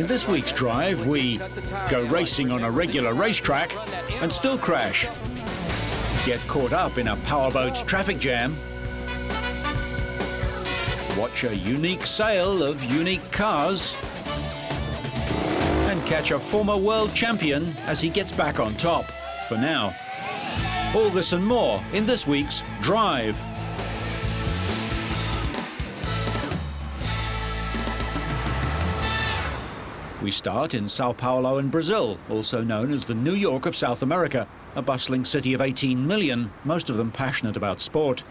In this week's drive, we go racing on a regular racetrack and still crash, get caught up in a powerboat traffic jam, watch a unique sale of unique cars, and catch a former world champion as he gets back on top, for now. All this and more in this week's Drive. We start in Sao Paulo in Brazil, also known as the New York of South America, a bustling city of 18 million, most of them passionate about sport.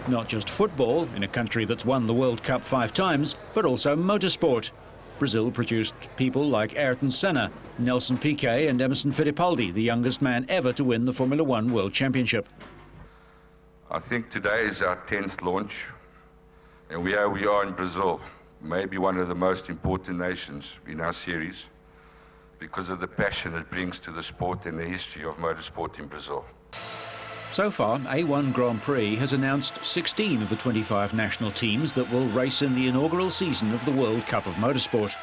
Not just football, in a country that's won the World Cup 5 times, but also motorsport. Brazil produced people like Ayrton Senna, Nelson Piquet and Emerson Fittipaldi, the youngest man ever to win the Formula One World Championship. I think today is our 10th launch, and here we are in Brazil. Maybe one of the most important nations in our series because of the passion it brings to the sport and the history of motorsport in Brazil. So far, A1 Grand Prix has announced 16 of the 25 national teams that will race in the inaugural season of the World Cup of Motorsport.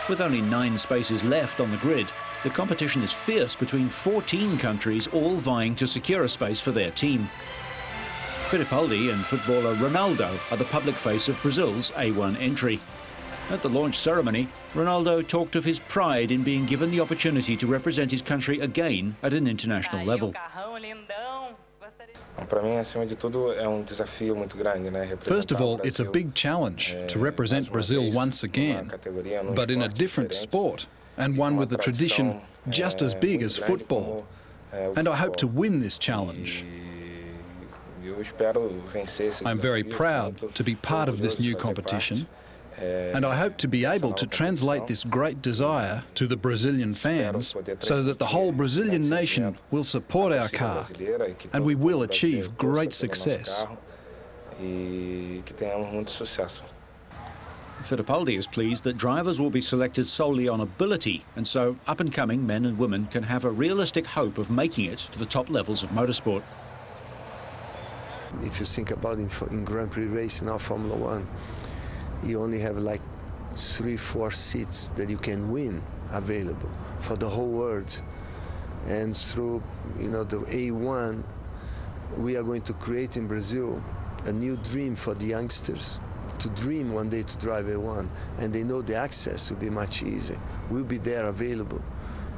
With only 9 spaces left on the grid, the competition is fierce between 14 countries, all vying to secure a space for their team. Fittipaldi and footballer Ronaldo are the public face of Brazil's A1 entry. At the launch ceremony, Ronaldo talked of his pride in being given the opportunity to represent his country again at an international level. First of all, it's a big challenge to represent Brazil once again, but in a different sport, and one with a tradition just as big as football. And I hope to win this challenge. I'm very proud to be part of this new competition, and I hope to be able to translate this great desire to the Brazilian fans so that the whole Brazilian nation will support our car and we will achieve great success. Fittipaldi is pleased that drivers will be selected solely on ability, and so up-and-coming men and women can have a realistic hope of making it to the top levels of motorsport. If you think about in Grand Prix racing now, Formula One, you only have like 3-4 seats that you can win available for the whole world. And through, the A1, we are going to create in Brazil a new dream for the youngsters to dream one day to drive A1, and they know the access will be much easier. We'll be there available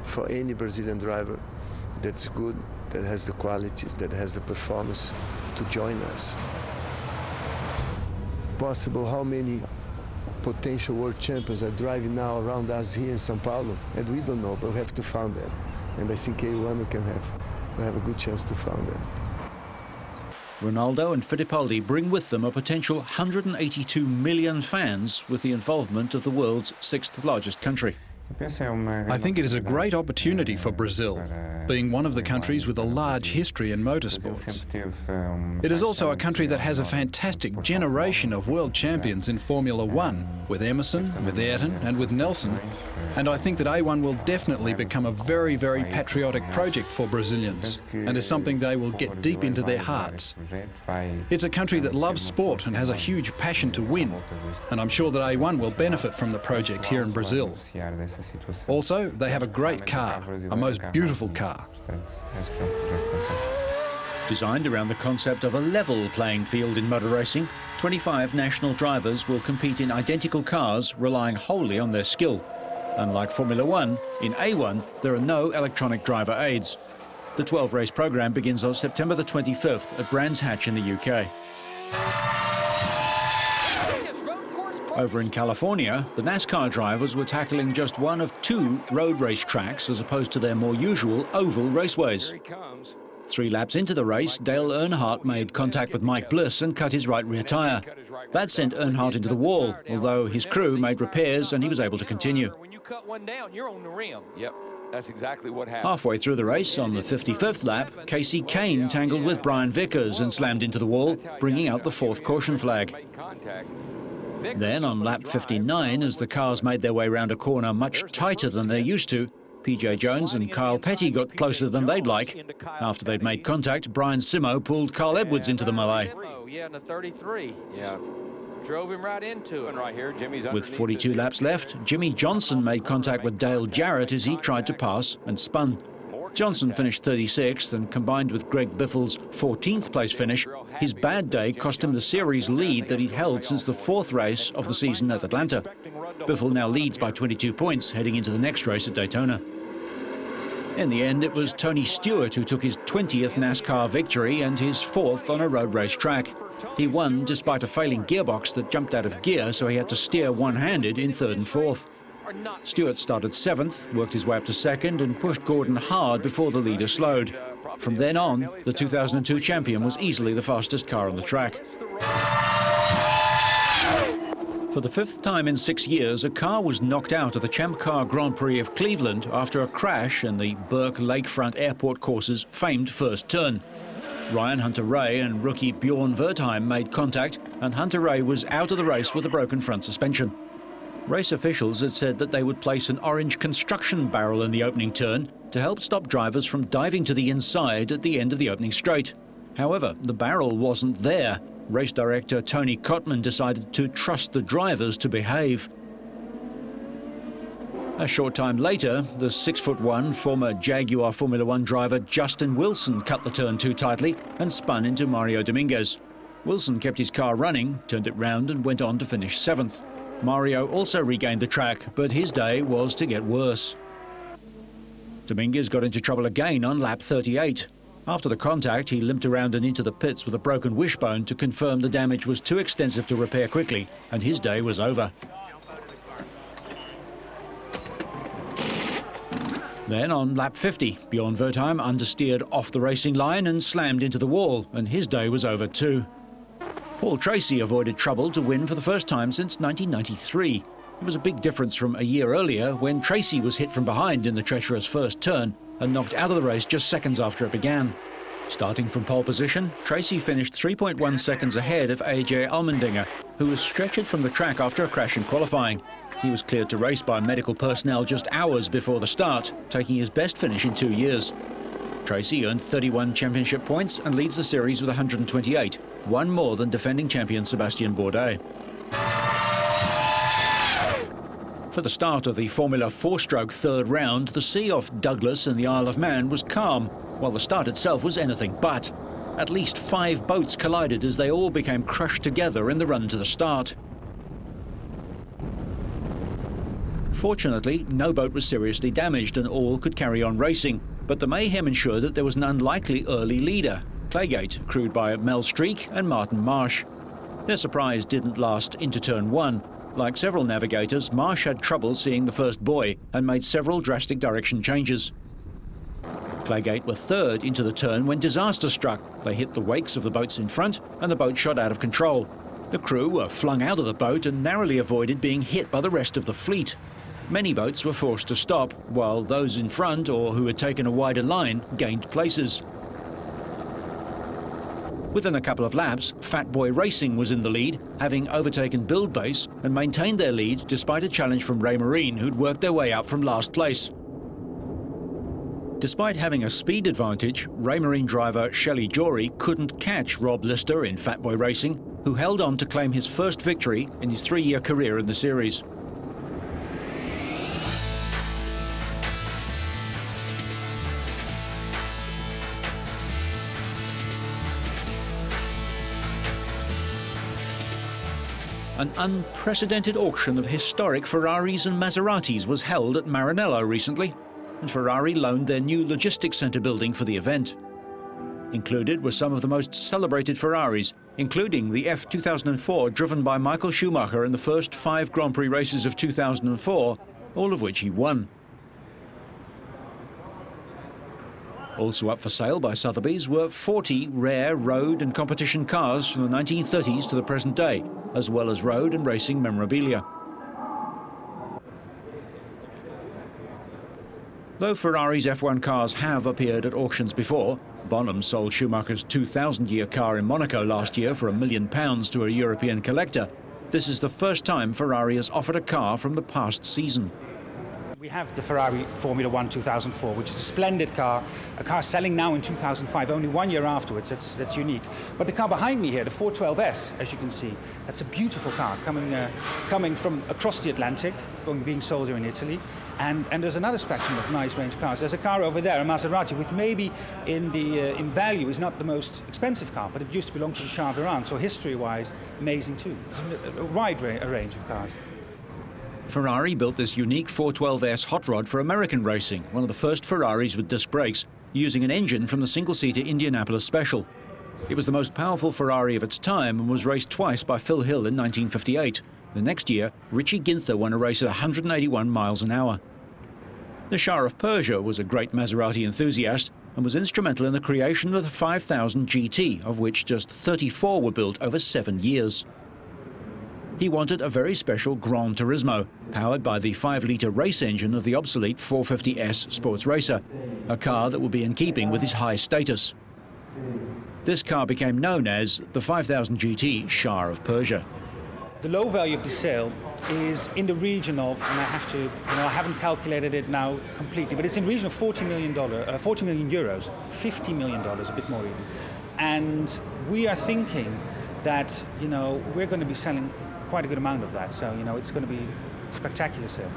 for any Brazilian driver that's good, that has the qualities, that has the performance to join us. Possible how many potential world champions are driving now around us here in São Paulo, and we don't know, but we have to find them. And I think A1 we have a good chance to find them. Ronaldo and Fittipaldi bring with them a potential 182 million fans with the involvement of the world's 6th largest country. I think it is a great opportunity for Brazil, being one of the countries with a large history in motorsports. It is also a country that has a fantastic generation of world champions in Formula One, with Emerson, with Ayrton and with Nelson, and I think that A1 will definitely become a very, very patriotic project for Brazilians, and is something they will get deep into their hearts. It's a country that loves sport and has a huge passion to win, and I'm sure that A1 will benefit from the project here in Brazil. Also, they have a great car, a most beautiful car. Designed around the concept of a level playing field in motor racing, 25 national drivers will compete in identical cars, relying wholly on their skill. Unlike Formula One, in A1 there are no electronic driver aids. The 12-race program begins on September the 25th at Brands Hatch in the UK. Over in California, the NASCAR drivers were tackling just one of 2 road race tracks as opposed to their more usual oval raceways. 3 laps into the race, Dale Earnhardt made contact with Mike Bliss and cut his right rear tyre. That sent Earnhardt into the wall, although his crew made repairs and he was able to continue. When you cut one down, you're on the rim. Yep, that's exactly what happened. Halfway through the race, on the 55th lap, Casey Kane tangled with Brian Vickers and slammed into the wall, bringing out the 4th caution flag. Then on lap 59, as the cars made their way round a corner much tighter than they're used to, PJ Jones and Kyle Petty got closer than they'd like. After they'd made contact, Brian Simo pulled Carl Edwards into the melee. Yeah, in the 33. Yeah. drove him right into it. Right here, Jimmy's With 42 laps left, Jimmy Johnson made contact with Dale Jarrett as he tried to pass and spun. Johnson finished 36th, and combined with Greg Biffle's 14th place finish, his bad day cost him the series lead that he'd held since the 4th race of the season at Atlanta. Biffle now leads by 22 points heading into the next race at Daytona. In the end, it was Tony Stewart who took his 20th NASCAR victory and his 4th on a road race track. He won despite a failing gearbox that jumped out of gear, so he had to steer one-handed in 3rd and 4th. Stewart started 7th, worked his way up to 2nd and pushed Gordon hard before the leader slowed. From then on, the 2002 champion was easily the fastest car on the track. For the 5th time in 6 years, a car was knocked out of the Champ Car Grand Prix of Cleveland after a crash in the Burke Lakefront Airport course's famed first turn. Ryan Hunter-Reay and rookie Bjorn Wertheim made contact, and Hunter-Reay was out of the race with a broken front suspension. Race officials had said that they would place an orange construction barrel in the opening turn to help stop drivers from diving to the inside at the end of the opening straight. However, the barrel wasn't there. Race director Tony Cotman decided to trust the drivers to behave. A short time later, the 6'1" former Jaguar Formula One driver Justin Wilson cut the turn too tightly and spun into Mario Dominguez. Wilson kept his car running, turned it round and went on to finish 7th. Mario also regained the track, but his day was to get worse. Dominguez got into trouble again on lap 38. After the contact, he limped around and into the pits with a broken wishbone to confirm the damage was too extensive to repair quickly, and his day was over. Then on lap 50, Bjorn Wertheim understeered off the racing line and slammed into the wall, and his day was over too. Paul Tracy avoided trouble to win for the first time since 1993. It was a big difference from a year earlier when Tracy was hit from behind in the treacherous first turn and knocked out of the race just seconds after it began. Starting from pole position, Tracy finished 3.1 seconds ahead of AJ Allmendinger, who was stretchered from the track after a crash in qualifying. He was cleared to race by medical personnel just hours before the start, taking his best finish in 2 years. Tracy earned 31 championship points and leads the series with 128, one more than defending champion Sébastien Bourdais. For the start of the Formula 4-stroke third round, the sea off Douglas and the Isle of Man was calm, while the start itself was anything but. At least 5 boats collided as they all became crushed together in the run to the start. Fortunately, no boat was seriously damaged and all could carry on racing, but the mayhem ensured that there was an unlikely early leader, Claygate, crewed by Mel Streak and Martin Marsh. Their surprise didn't last into turn 1. Like several navigators, Marsh had trouble seeing the first buoy and made several drastic direction changes. Claygate were third into the turn when disaster struck. They hit the wakes of the boats in front and the boat shot out of control. The crew were flung out of the boat and narrowly avoided being hit by the rest of the fleet. Many boats were forced to stop, while those in front or who had taken a wider line gained places. Within a couple of laps, Fat Boy Racing was in the lead, having overtaken Build Base and maintained their lead despite a challenge from Ray Marine, who'd worked their way up from last place. Despite having a speed advantage, Ray Marine driver Shelley Jory couldn't catch Rob Lister in Fat Boy Racing, who held on to claim his first victory in his 3-year career in the series. An unprecedented auction of historic Ferraris and Maseratis was held at Maranello recently, and Ferrari loaned their new logistics centre building for the event. Included were some of the most celebrated Ferraris, including the F2004 driven by Michael Schumacher in the first 5 Grand Prix races of 2004, all of which he won. Also up for sale by Sotheby's were 40 rare road and competition cars from the 1930s to the present day, as well as road and racing memorabilia. Though Ferrari's F1 cars have appeared at auctions before, Bonham sold Schumacher's 2000-year car in Monaco last year for £1 million to a European collector, this is the first time Ferrari has offered a car from the past season. We have the Ferrari Formula One 2004, which is a splendid car, a car selling now in 2005, only 1 year afterwards. That's unique. But the car behind me here, the 412S, as you can see, that's a beautiful car coming from across the Atlantic, being sold here in Italy. And there's another spectrum of nice range cars. There's a car over there, a Maserati, which maybe in value is not the most expensive car, but it used to belong to the Shah of Iran, so history-wise, amazing too. It's a wide range of cars. Ferrari built this unique 412S hot rod for American racing, one of the first Ferraris with disc brakes, using an engine from the single-seater Indianapolis Special. It was the most powerful Ferrari of its time and was raced twice by Phil Hill in 1958. The next year, Richie Ginther won a race at 181 miles an hour. The Shah of Persia was a great Maserati enthusiast and was instrumental in the creation of the 5000 GT, of which just 34 were built over 7 years. He wanted a very special Gran Turismo, powered by the 5-litre race engine of the obsolete 450S Sports Racer, a car that would be in keeping with his high status. This car became known as the 5000 GT Shah of Persia. The low value of the sale is in the region of, and I haven't calculated it now completely, but it's in the region of €40 million, 40 million euros, $50 million, a bit more even. And we are thinking that, we're going to be selling quite a good amount of that, so it's going to be a spectacular sale.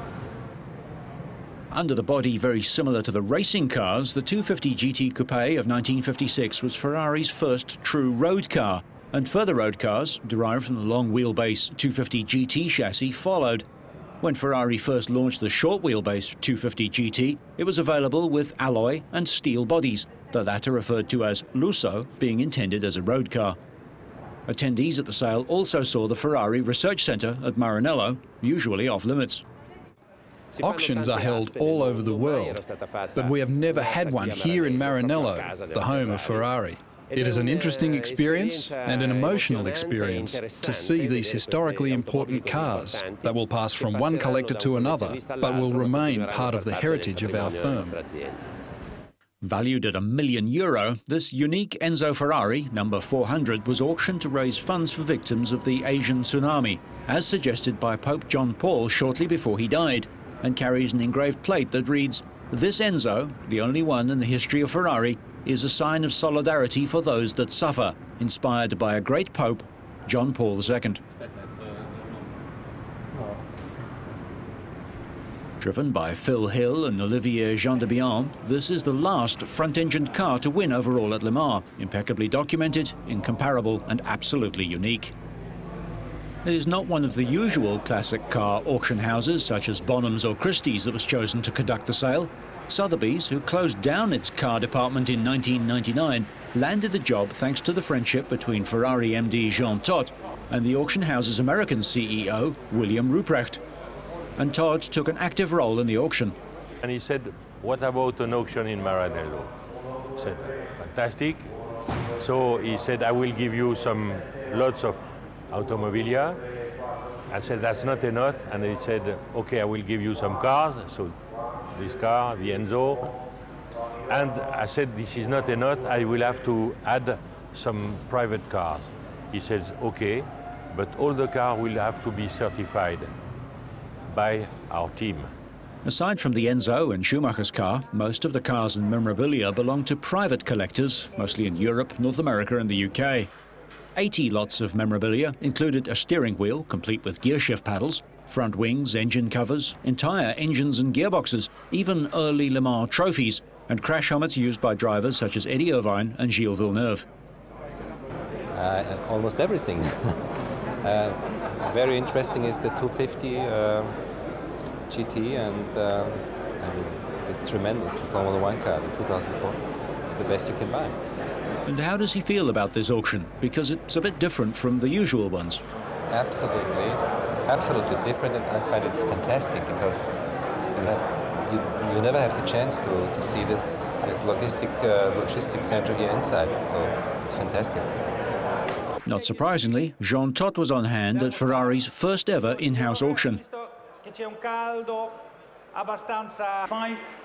Under the body very similar to the racing cars, the 250 GT Coupe of 1956 was Ferrari's first true road car, and further road cars, derived from the long wheelbase 250 GT chassis, followed. When Ferrari first launched the short wheelbase 250 GT, it was available with alloy and steel bodies, the latter referred to as Lusso, being intended as a road car. Attendees at the sale also saw the Ferrari Research Centre at Maranello, usually off limits. Auctions are held all over the world, but we have never had one here in Maranello, the home of Ferrari. It is an interesting experience and an emotional experience to see these historically important cars that will pass from one collector to another, but will remain part of the heritage of our firm. Valued at €1 million, this unique Enzo Ferrari, number 400, was auctioned to raise funds for victims of the Asian tsunami, as suggested by Pope John Paul shortly before he died, and carries an engraved plate that reads, "This Enzo, the only one in the history of Ferrari, is a sign of solidarity for those that suffer, inspired by a great Pope, John Paul II." Driven by Phil Hill and Olivier Gendebien, this is the last front-engined car to win overall at Le Mans, impeccably documented, incomparable and absolutely unique. It is not one of the usual classic car auction houses such as Bonhams or Christie's that was chosen to conduct the sale. Sotheby's, who closed down its car department in 1999, landed the job thanks to the friendship between Ferrari MD Jean Todt and the auction house's American CEO, William Ruprecht. And Todt took an active role in the auction. And he said, "What about an auction in Maranello?" I said, "Fantastic." So he said, "I will give you lots of automobilia." I said, "That's not enough." And he said, "Okay, I will give you some cars." So this car, the Enzo. And I said, "This is not enough. I will have to add some private cars." He says, "Okay, but all the cars will have to be certified by our team." Aside from the Enzo and Schumacher's car, most of the cars and memorabilia belong to private collectors, mostly in Europe, North America and the UK. 80 lots of memorabilia included a steering wheel, complete with gearshift paddles, front wings, engine covers, entire engines and gearboxes, even early Le Mans trophies, and crash helmets used by drivers such as Eddie Irvine and Gilles Villeneuve. Almost everything. Very interesting is the 250 GT, and I mean, it's tremendous. The Formula One car, the 2004, is the best you can buy. And how does he feel about this auction? Because it's a bit different from the usual ones. Absolutely, absolutely different, and I find it's fantastic because you never have the chance to see this logistic center here inside. So it's fantastic. Not surprisingly, Jean Todt was on hand at Ferrari's first ever in-house auction.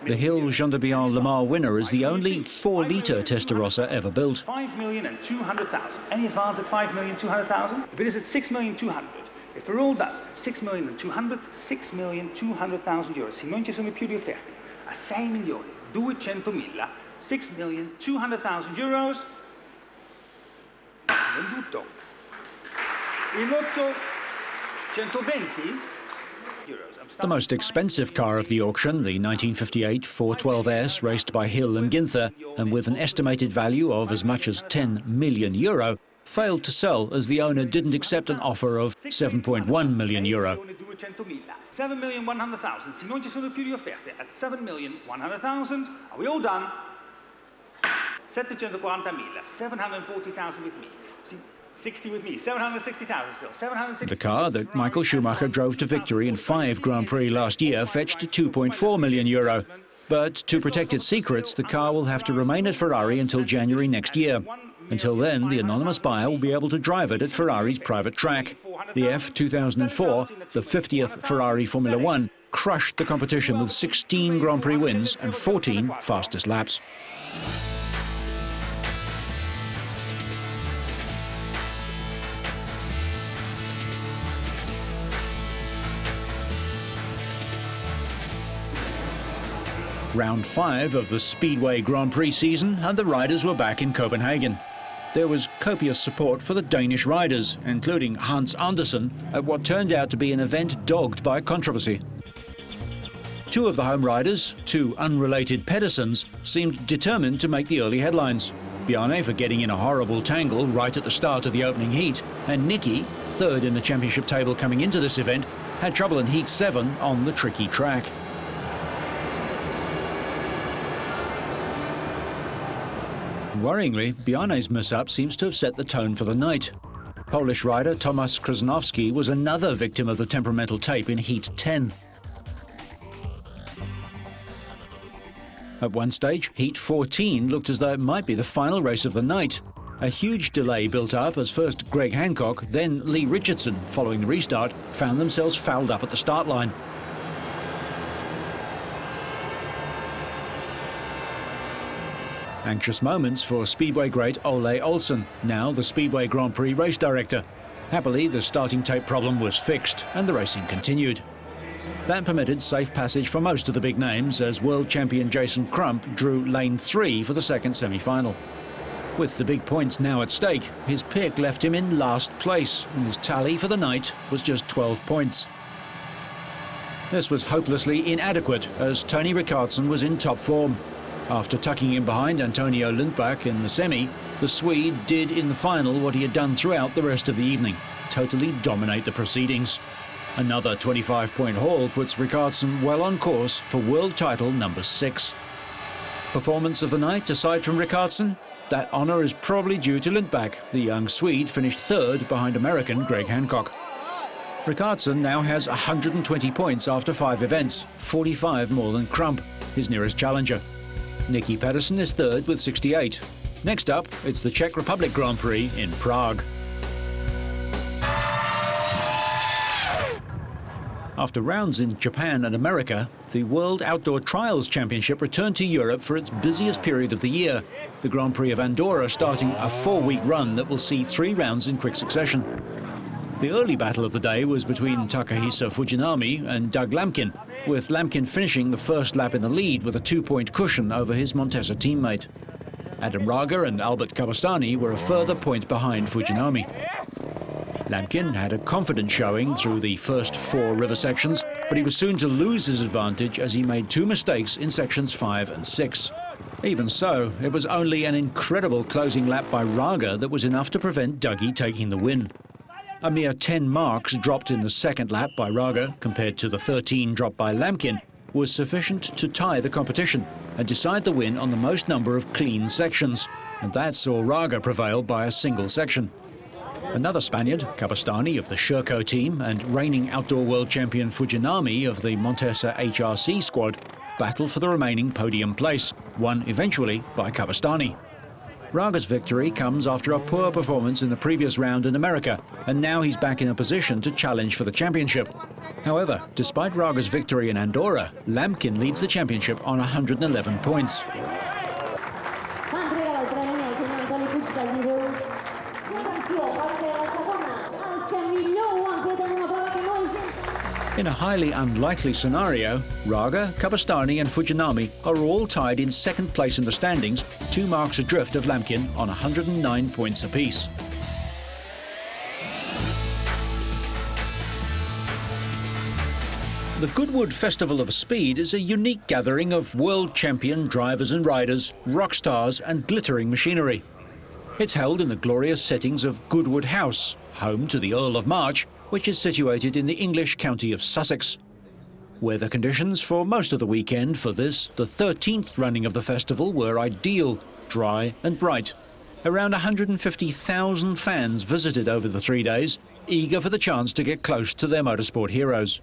The Hill Gendebien Le Mans winner is the only 4-litre Testarossa ever built. 5,200,000. Any advance at 5,200,000? If it is at 6,200,000, If we're all done, 6.200.000 euro, se non ci sono più di offerte, a 6.200.000, 6.200.000 euros, venduto. Il lotto 120 euros. The most expensive car of the auction, the 1958 412S, raced by Hill and Ginther, and with an estimated value of as much as €10 million, failed to sell as the owner didn't accept an offer of €7.1 million. 7.100.000, se non ci sono più di offerte, at 7.100.000, are we all done? 740.000, 740.000 with me. 60 with me, 760,000 still, 760. The car that Michael Schumacher drove to victory in 5 Grand Prix last year fetched €2.4 million. But to protect its secrets, the car will have to remain at Ferrari until January next year. Until then, the anonymous buyer will be able to drive it at Ferrari's private track. The F2004, the 50th Ferrari Formula One, crushed the competition with 16 Grand Prix wins and 14 fastest laps. Round 5 of the Speedway Grand Prix season, and the riders were back in Copenhagen. There was copious support for the Danish riders, including Hans Andersen, at what turned out to be an event dogged by controversy. 2 of the home riders, 2 unrelated Pedersens, seemed determined to make the early headlines. Bjarne for getting in a horrible tangle right at the start of the opening heat, and Nicky, 3rd in the championship table coming into this event, had trouble in Heat 7 on the tricky track. Worryingly, Bjarne's miss-up seems to have set the tone for the night. Polish rider Tomasz Krasnowski was another victim of the temperamental tape in Heat 10. At one stage, Heat 14 looked as though it might be the final race of the night. A huge delay built up as first Greg Hancock, then Lee Richardson, following the restart, found themselves fouled up at the start line. Anxious moments for Speedway great Ole Olsen, now the Speedway Grand Prix race director. Happily, the starting tape problem was fixed and the racing continued. That permitted safe passage for most of the big names as world champion Jason Crump drew lane 3 for the second semi-final. With the big points now at stake, his pick left him in last place, and his tally for the night was just 12 points. This was hopelessly inadequate as Tony Rickardsson was in top form. After tucking in behind Antonio Lundbach in the semi, the Swede did in the final what he had done throughout the rest of the evening, totally dominate the proceedings. Another 25-point haul puts Rickardsson well on course for world title number 6. Performance of the night, aside from Rickardsson? That honour is probably due to Lundbach. The young Swede finished 3rd behind American Greg Hancock. Rickardsson now has 120 points after 5 events, 45 more than Crump, his nearest challenger. Nicky Pedersen is 3rd with 68. Next up, it's the Czech Republic Grand Prix in Prague. After rounds in Japan and America, the World Outdoor Trials Championship returned to Europe for its busiest period of the year, the Grand Prix of Andorra starting a 4-week run that will see 3 rounds in quick succession. The early battle of the day was between Takahisa Fujinami and Doug Lamkin, with Lamkin finishing the first lap in the lead with a 2-point cushion over his Montesa teammate. Adam Raga and Albert Kabastani were a further point behind Fujinami. Lamkin had a confident showing through the first 4 river sections, but he was soon to lose his advantage as he made 2 mistakes in sections 5 and 6. Even so, it was only an incredible closing lap by Raga that was enough to prevent Dougie taking the win. A mere 10 marks dropped in the second lap by Raga, compared to the 13 dropped by Lamkin, was sufficient to tie the competition and decide the win on the most number of clean sections. And that saw Raga prevail by a single section. Another Spaniard, Kabastani of the Sherco team, and reigning outdoor world champion Fujinami of the Montesa HRC squad, battled for the remaining podium place, won eventually by Kabastani. Raga's victory comes after a poor performance in the previous round in America, and now he's back in a position to challenge for the championship. However, despite Raga's victory in Andorra, Lamkin leads the championship on 111 points. In a highly unlikely scenario, Raga, Kabastani and Fujinami are all tied in second place in the standings, 2 marks adrift of Lamkin on 109 points apiece. The Goodwood Festival of Speed is a unique gathering of world champion drivers and riders, rock stars and glittering machinery. It's held in the glorious settings of Goodwood House, home to the Earl of March, which is situated in the English county of Sussex. Weather conditions for most of the weekend for this, the 13th running of the festival, were ideal, dry and bright. Around 150,000 fans visited over the 3 days, eager for the chance to get close to their motorsport heroes.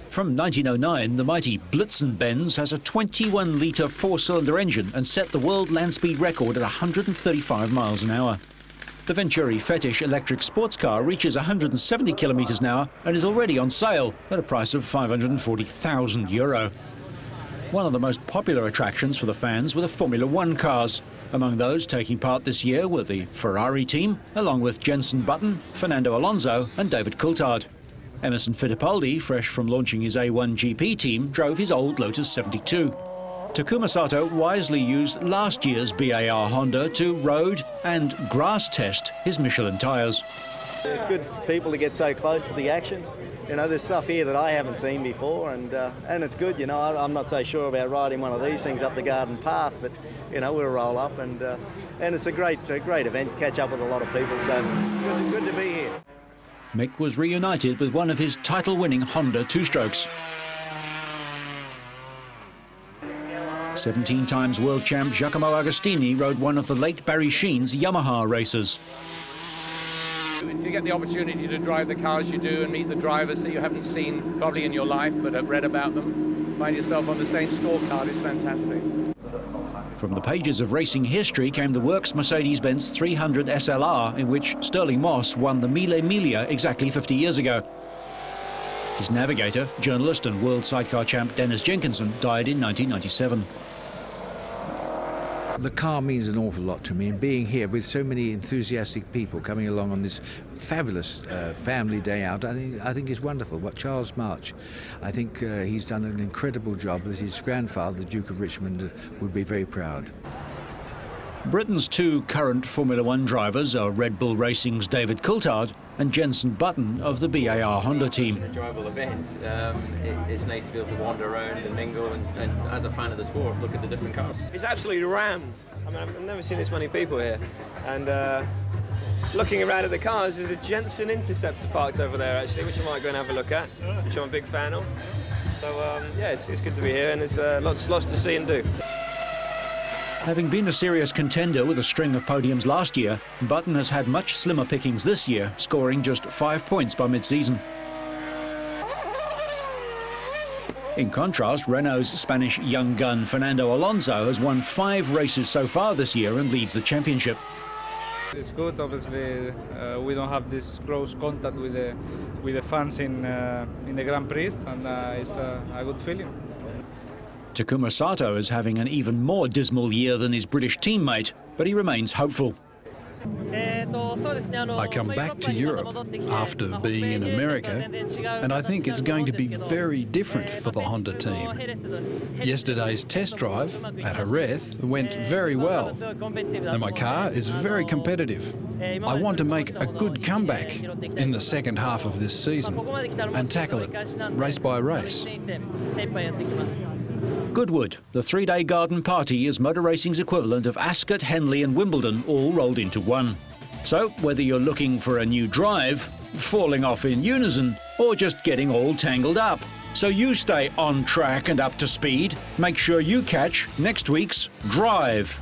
From 1909, the mighty Blitzen-Benz has a 21-litre 4-cylinder engine and set the world land speed record at 135 miles an hour. The Venturi Fetish electric sports car reaches 170 kilometres an hour and is already on sale at a price of €540,000. One of the most popular attractions for the fans were the Formula One cars. Among those taking part this year were the Ferrari team, along with Jenson Button, Fernando Alonso and David Coulthard. Emerson Fittipaldi, fresh from launching his A1 GP team, drove his old Lotus 72. Takuma Sato wisely used last year's BAR Honda to road and grass test his Michelin tyres. It's good for people to get so close to the action. You know, there's stuff here that I haven't seen before, and it's good. You know, I'm not so sure about riding one of these things up the garden path, but you know, we'll roll up, and it's a great event. Catch up with a lot of people, so good to be here. Mick was reunited with one of his title-winning Honda two-strokes. 17 times world champ Giacomo Agostini rode one of the late Barry Sheen's Yamaha races. If you get the opportunity to drive the cars you do and meet the drivers that you haven't seen probably in your life but have read about them, find yourself on the same scorecard, it's fantastic. From the pages of racing history came the Works Mercedes-Benz 300 SLR, in which Sterling Moss won the Mille Miglia exactly 50 years ago. His navigator, journalist and world sidecar champ Dennis Jenkinson died in 1997. The car means an awful lot to me, and being here with so many enthusiastic people coming along on this fabulous family day out, I think is wonderful. What Charles March, I think he's done an incredible job. As his grandfather, the Duke of Richmond, would be very proud. Britain's 2 current Formula One drivers are Red Bull Racing's David Coulthard and Jenson Button of the BAR Honda team. It's an enjoyable event. It's nice to be able to wander around and mingle and as a fan of the sport, look at the different cars. It's absolutely rammed. I mean, I've never seen this many people here. And looking around at the cars, there's a Jensen Interceptor parked over there, actually, which I might go and have a look at, which I'm a big fan of. So, yeah, it's good to be here, and there's lots to see and do. Having been a serious contender with a string of podiums last year, Button has had much slimmer pickings this year, scoring just 5 points by mid-season. In contrast, Renault's Spanish young gun Fernando Alonso has won 5 races so far this year and leads the championship. It's good, obviously. We don't have this close contact with the fans in the Grand Prix, and it's a good feeling. Takuma Sato is having an even more dismal year than his British teammate, but he remains hopeful. I come back to Europe after being in America, and I think it's going to be very different for the Honda team. Yesterday's test drive at Jerez went very well, and my car is very competitive. I want to make a good comeback in the second half of this season and tackle it race by race. Goodwood, the 3-day garden party, is motor racing's equivalent of Ascot, Henley and Wimbledon all rolled into one. So whether you're looking for a new drive, falling off in unison, or just getting all tangled up, so you stay on track and up to speed, make sure you catch next week's Drive.